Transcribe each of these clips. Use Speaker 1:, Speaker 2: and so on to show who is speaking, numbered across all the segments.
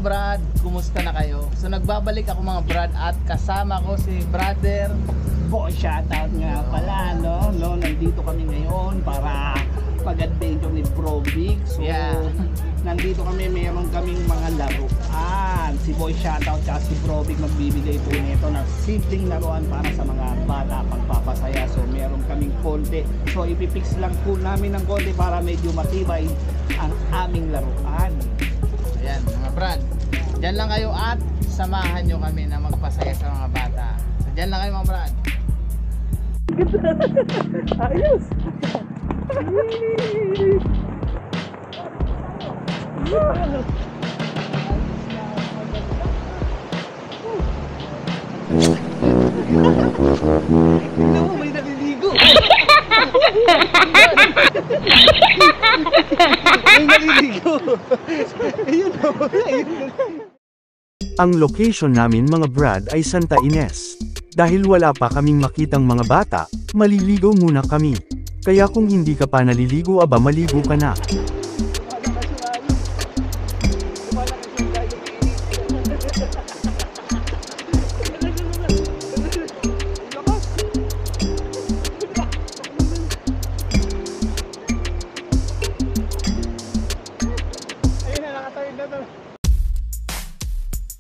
Speaker 1: Brad, kumusta na kayo? So nagbabalik ako mga Brad at kasama ko si Brother
Speaker 2: Boy. Shoutout nga pala, no? Nandito kami ngayon para mag-adventure ni Bro Big. So, nandito kami, meron kaming mga laruan. Si Boy shoutout at si Bro Big magbibigay po nito na simpleng laruan para sa mga bata pagpapasaya. So, meron kaming konti. So, ipipix lang po namin ng konti para medyo matibay ang aming laruan.
Speaker 1: Ayan mga Brad, dyan lang kayo at samahan nyo kami na magpasaya sa mga bata. So dyan lang kayo mga Brad.
Speaker 2: Ayos! May naliligo! May naliligo! Ayun o!
Speaker 3: Ang location namin mga Brad ay Santa Ines. Dahil wala pa kaming makitang mga bata, maliligo muna kami. Kaya kung hindi ka pa naliligo aba maligo ka na.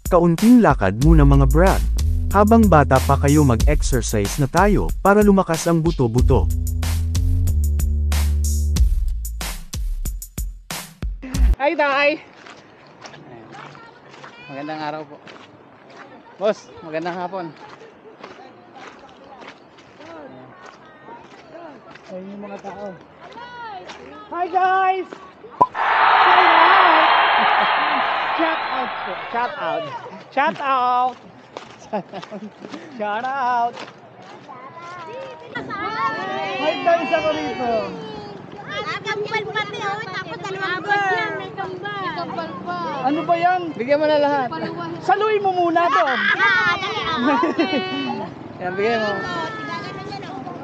Speaker 3: Kaunting lakad muna mga Brad. Habang bata pa kayo mag-exercise na tayo, para lumakas ang buto-buto.
Speaker 1: Hi Tay! Magandang araw po. Boss, magandang hapon.
Speaker 2: Ayun yung mga tao. Hi guys! Shout out po. Shout out. Shout out. Shout out. Hi guys, ako rito.
Speaker 4: Kambal pati oh, tapos dalawang girl. May kambal pa.
Speaker 2: Ano ba yan?
Speaker 1: Bigyan mo na lahat.
Speaker 2: Saluhin mo muna to.
Speaker 1: Yan, bigyan mo.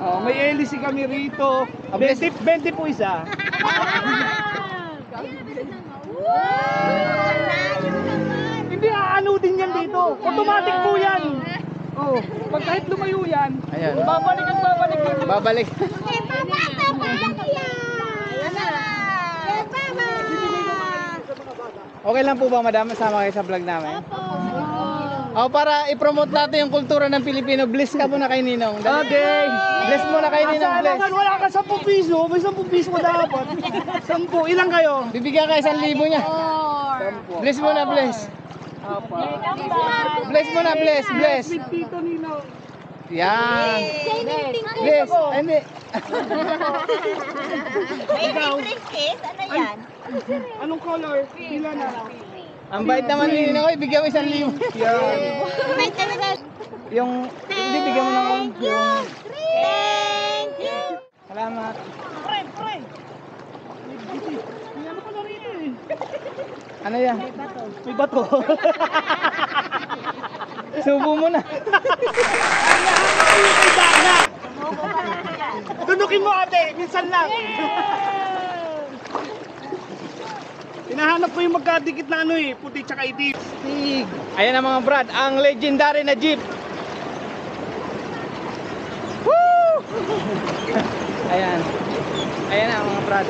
Speaker 2: Oh, may LC kami rito. 20 po isa. Hindi aano din yan dito. Automatic po yan. Oh, pag kahit lumayo yan,
Speaker 1: Ayan.
Speaker 2: babalik at babalik yan.
Speaker 1: Babalik. Okay lang po ba madam, sama kayo sa vlog namin? Oh, para i-promote natin yung kultura ng Pilipino, bless ka muna kay Ninong.
Speaker 2: Okay.
Speaker 1: Bless muna kay Ninong, bless.
Speaker 2: Asan wala ka 10 piso, may 10 piso mo dapat. 10, ilang kayo?
Speaker 1: Bibigyan ka 1,000 niya. Bless muna, bless. Bless muna, bless, bless.
Speaker 2: With Tito Nino.
Speaker 1: Yan. Bless. Ay, hindi.
Speaker 4: May princess, ano yan?
Speaker 2: Anong color? Pila na.
Speaker 1: Ang bait naman ni Ninong, bigyan mo 1,000. Yan.
Speaker 4: May talaga.
Speaker 1: Yung, hindi, bigyan mo ng yung,
Speaker 4: Thank you.
Speaker 1: salamat.
Speaker 2: Pre. May ano pala rito eh.
Speaker 1: Ano yan?
Speaker 2: May bato.
Speaker 1: Subo mo na.
Speaker 2: Tunukin mo ate, minsan lang. Hinahanap ko yung magkadikit na ano eh, puti tsaka itim.
Speaker 1: Ayan ang mga Brad, ang legendary na jeep. Woo! Ayan. Ayan ang mga Brad.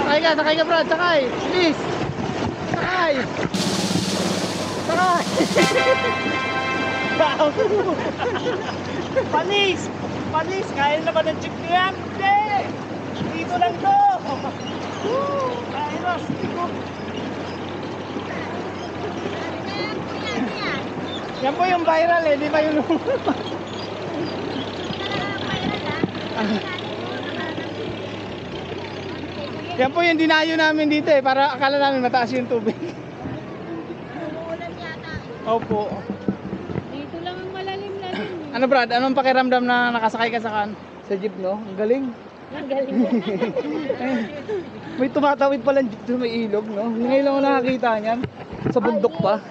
Speaker 1: Sakay ka Brad, sakay. Please. Sakay. Sakay.
Speaker 2: Panis, kaya na ba ng jeep niya? Hindi! Dito lang to! Kaya na, dito.
Speaker 1: Yan po yung viral eh, di ba yung yan po yung dinayo namin dito eh, para akala namin mataas yung tubig. Opo.
Speaker 4: Dito lang ang malalim-lalim.
Speaker 1: Ano Brad, anong pakiramdam na nakasakay ka sa jeep no? Ang galing.
Speaker 4: Ang galing.
Speaker 2: May tumatawid palang jeep doon, may ilog, no? Ngayon lang ako nakakita niyan. Sa bundok pa.